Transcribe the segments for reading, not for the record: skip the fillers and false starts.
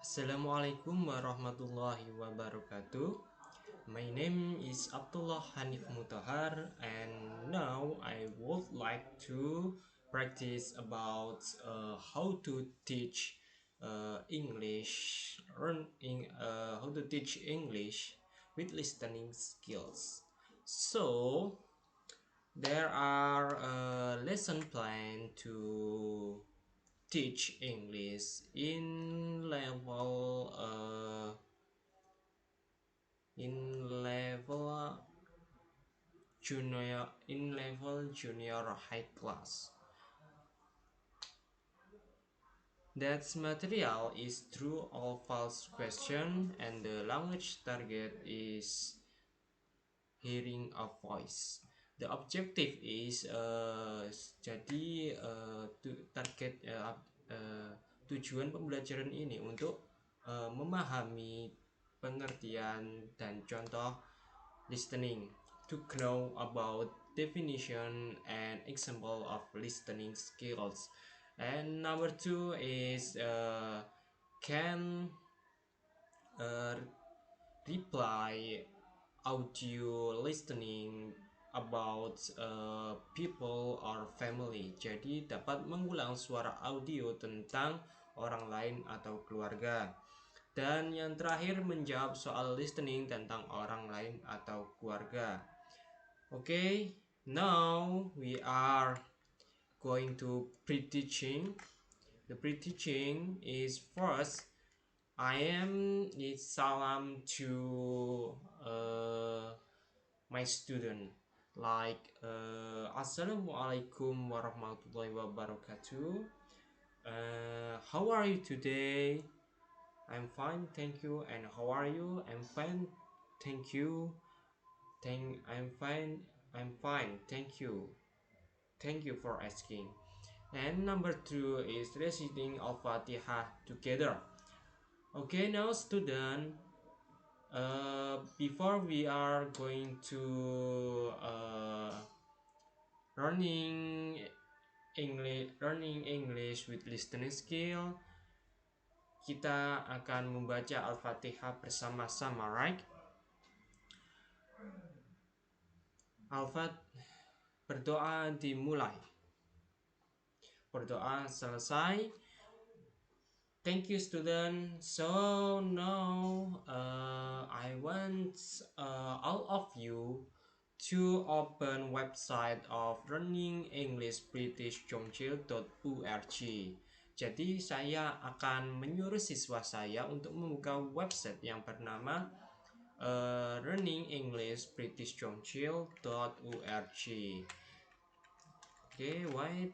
Assalamualaikum warahmatullahi wabarakatuh. My name is Abdullah Hanif Mutahar, and now I would like to practice about how to teach English, how to teach English with listening skills. So there are a lesson plan to teach English in level junior high class. That material is true or false question, and the language target is hearing a voice. The objective is target tujuan pembelajaran ini untuk memahami pengertian dan contoh listening, to know about definition and example of listening skills. And number two is can uh, reply audio listening about people or family. Jadi dapat mengulang suara audio tentang orang lain atau keluarga. Dan yang terakhir menjawab soal listening tentang orang lain atau keluarga. Okay, now we are going to pre-teaching. The pre-teaching is first I am salam to my student, like Assalamualaikum warahmatullahi wabarakatuh. How are you today? I'm fine, thank you. And how are you? I'm fine, thank you. I'm fine. I'm fine, thank you. Thank you for asking. And number two is reciting Al-Fatihah together. Okay, now student, before we are going to learning English with listening skill, kita akan membaca Al-Fatihah bersama-sama, right? Berdoa dimulai. Berdoa selesai. Thank you, student. So now I want all of you to open website of Learning English British Chongqing.org. Jadi saya akan menyuruh siswa saya untuk membuka website yang bernama Learning English British Chongqing.org. Okay, wait.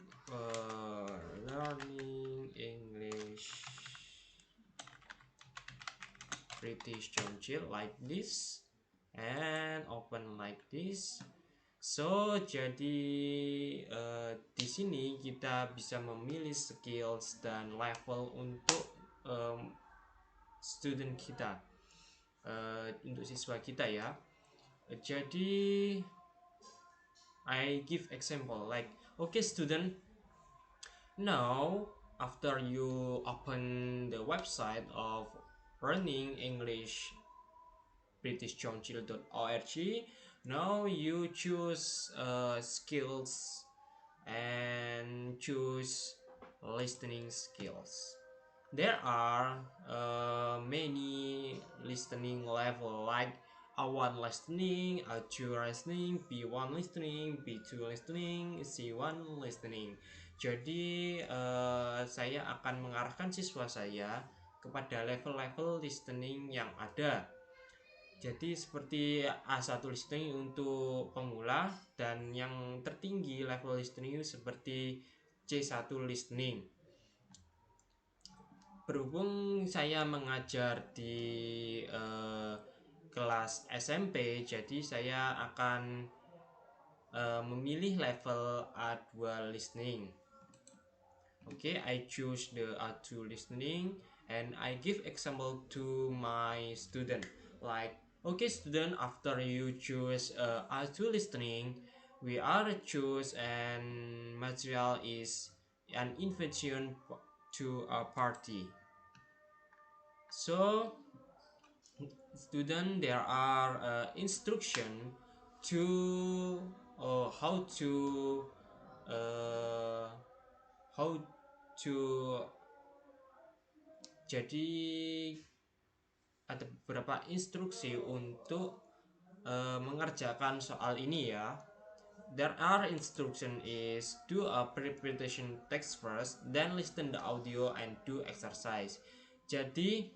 Learning English British Chongqing like this, and open like this. So jadi di sini kita bisa memilih skills dan level untuk student kita, untuk siswa kita ya. Jadi I give example like, okay student, now after you open the website of Learning English British Chongqing.org, now you choose skills and choose listening skills. There are many listening level like A1 listening, A2 listening, B1 listening, B2 listening, C1 listening. Jadi saya akan mengarahkan siswa saya kepada level-level listening yang ada. Jadi seperti A1 listening untuk pemula, dan yang tertinggi level listening seperti C1 listening. Berhubung saya mengajar di kelas SMP, jadi saya akan memilih level A2 listening. Okay, I choose the A2 listening and I give example to my student like, okay student, after you choose A2 listening, we are choose and material is an invitation to a party. So student, there are instruction to how to uh, how to jadi ada beberapa instruksi untuk mengerjakan soal ini ya. There are instruction is do a preparation text first, then listen the audio and do exercise. Jadi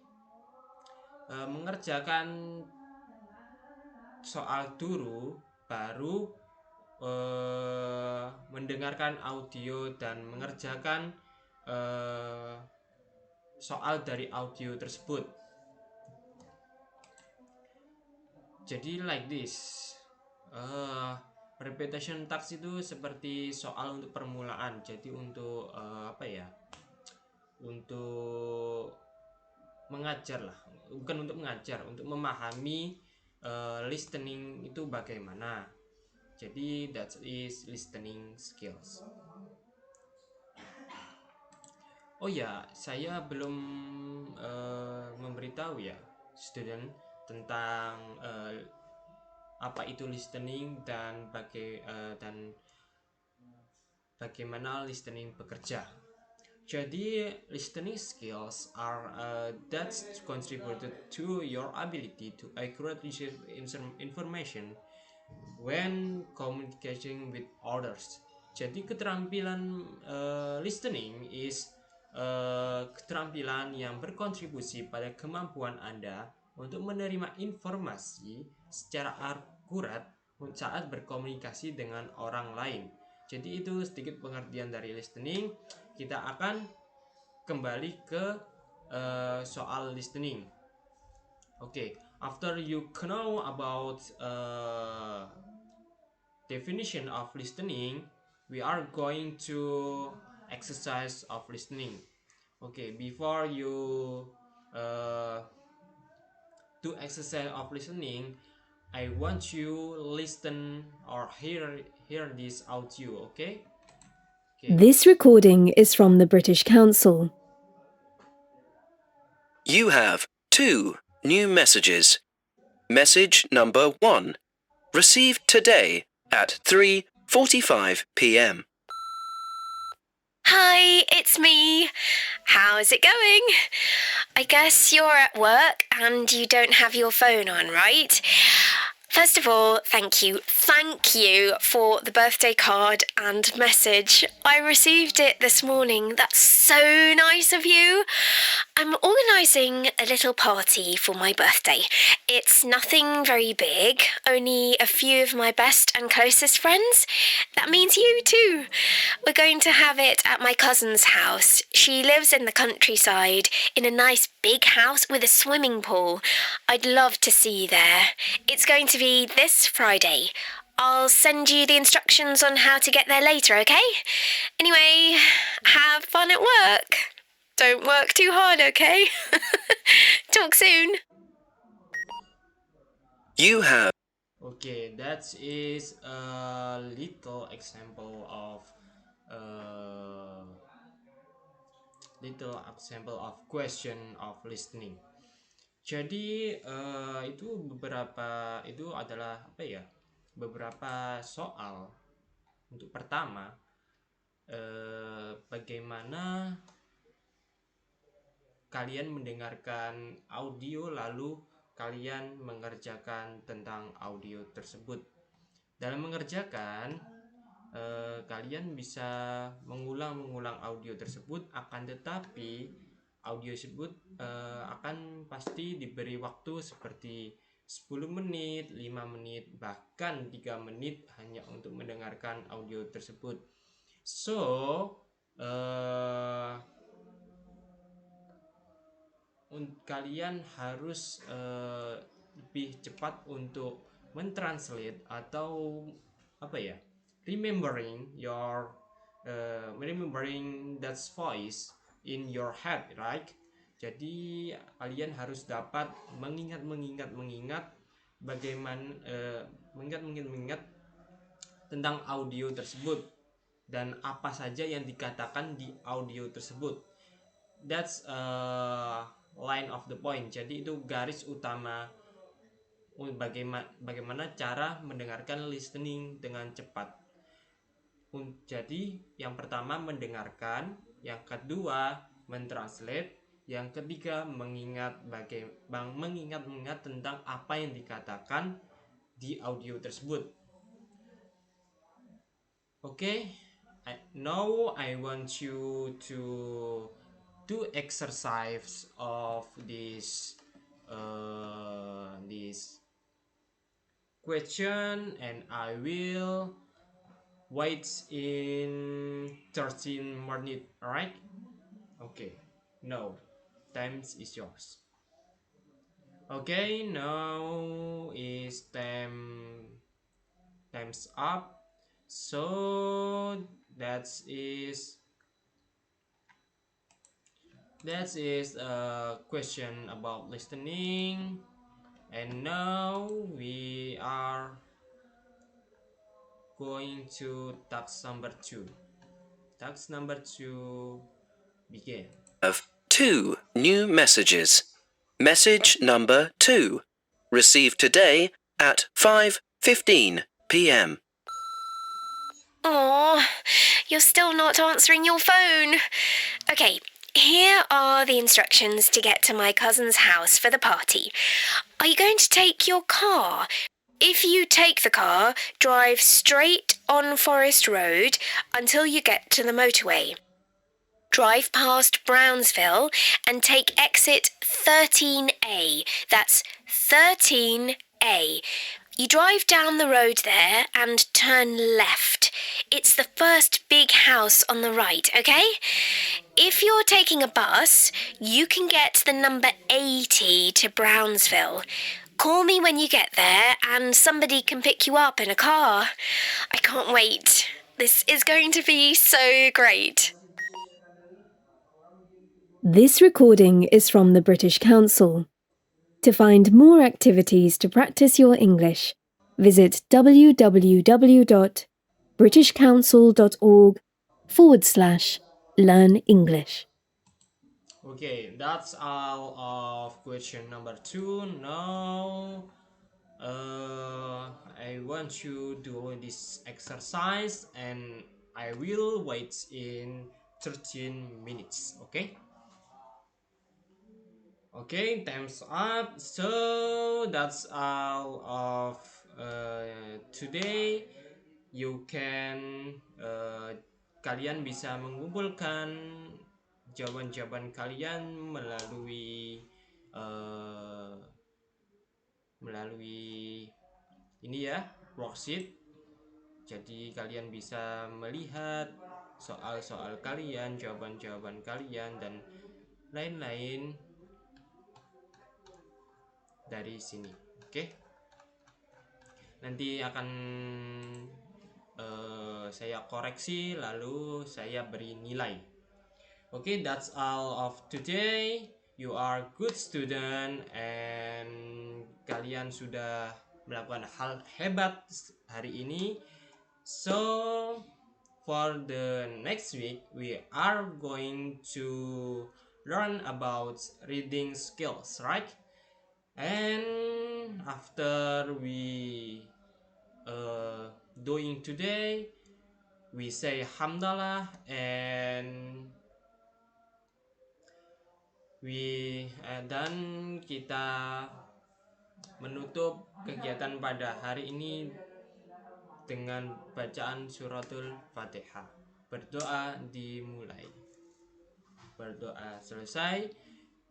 mengerjakan soal dulu, baru mendengarkan audio dan mengerjakan soal dari audio tersebut. Jadi like this. Repetition task itu seperti soal untuk permulaan. Jadi untuk apa ya? Untuk mengajar lah, bukan untuk mengajar, untuk memahami listening itu bagaimana. Jadi that is listening skills. Oh ya, saya belum memberitahu ya student tentang apa itu listening dan bagaimana listening bekerja. Jadi listening skills are that contributed to your ability to accurately receive information when communicating with others. Jadi keterampilan listening is keterampilan yang berkontribusi pada kemampuan Anda untuk menerima informasi secara akurat saat berkomunikasi dengan orang lain. Jadi itu sedikit pengertian dari listening. Kita akan kembali ke soal listening. Okay, after you know about definition of listening, we are going to exercise of listening. Okay, before you do exercise of listening, I want you listen or hear this audio. Okay. This recording is from the British Council. You have 2 new messages. Message number 1. Received today at 3:45 p.m. Hi, it's me. How's it going? I guess you're at work and you don't have your phone on, right? First of all, thank you for the birthday card and message. I received it this morning. That's so nice of you. I'm organising a little party for my birthday. It's nothing very big, only a few of my best and closest friends. That means you too. We're going to have it at my cousin's house. She lives in the countryside in a nice big house with a swimming pool. I'd love to see you there. It's going to be this Friday. I'll send you the instructions on how to get there later, okay? Anyway, have fun at work. Don't work too hard, okay? Talk soon. You have. Okay, that is a little example of question of listening. Jadi itu adalah apa ya? Beberapa soal. Untuk pertama, bagaimana kalian mendengarkan audio lalu kalian mengerjakan tentang audio tersebut. Dalam mengerjakan, kalian bisa mengulang audio tersebut, akan tetapi audio tersebut akan pasti diberi waktu seperti 10 menit, 5 menit, bahkan 3 menit hanya untuk mendengarkan audio tersebut. So, kalian harus lebih cepat untuk mentranslate atau apa ya, remembering that voice in your head, right? Jadi kalian harus dapat mengingat bagaimana mengingat tentang audio tersebut dan apa saja yang dikatakan di audio tersebut. That's line of the point. Jadi itu garis utama bagaimana cara mendengarkan listening dengan cepat. Jadi yang pertama mendengarkan, yang kedua mentranslate, yang ketiga mengingat tentang apa yang dikatakan di audio tersebut. Okay, now I want you to do exercise of this question, and I will wait in 13 minutes. Alright? Okay, now time is yours. Okay, now is time's up. So that is a question about listening, and now we are going to task number 2. Task number 2 begin. Have 2 new messages. Message number 2. Received today at 5:15 p.m. Oh, you're still not answering your phone. Okay, here are the instructions to get to my cousin's house for the party. Are you going to take your car? If you take the car, drive straight on Forest Road until you get to the motorway. Drive past Brownsville and take exit 13A. That's 13A. You drive down the road there and turn left. It's the first big house on the right, okay? If you're taking a bus, you can get the number 80 to Brownsville. Call me when you get there and somebody can pick you up in a car. I can't wait. This is going to be so great. This recording is from the British Council. To find more activities to practice your English, visit www.britishcouncil.org/learn English. Okay, that's all of question number 2. Now I want you to do this exercise, and I will wait in 13 minutes. Okay, time's up. So that's all of today. You can kalian bisa mengumpulkan jawaban-jawaban kalian melalui ini ya, worksheet. Jadi kalian bisa melihat soal-soal kalian, jawaban-jawaban kalian, dan lain-lain dari sini. Oke, nanti akan saya koreksi lalu saya beri nilai. Okay, that's all of today. You are good student, and kalian sudah melakukan hal hebat hari ini. So for the next week we are going to learn about reading skills, right? And after we doing today, we say hamdalah, and dan kita menutup kegiatan pada hari ini dengan bacaan suratul Fatihah. Berdoa dimulai. Berdoa selesai.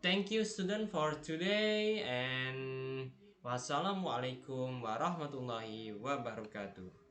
Thank you student for today, and wassalamualaikum warahmatullahi wabarakatuh.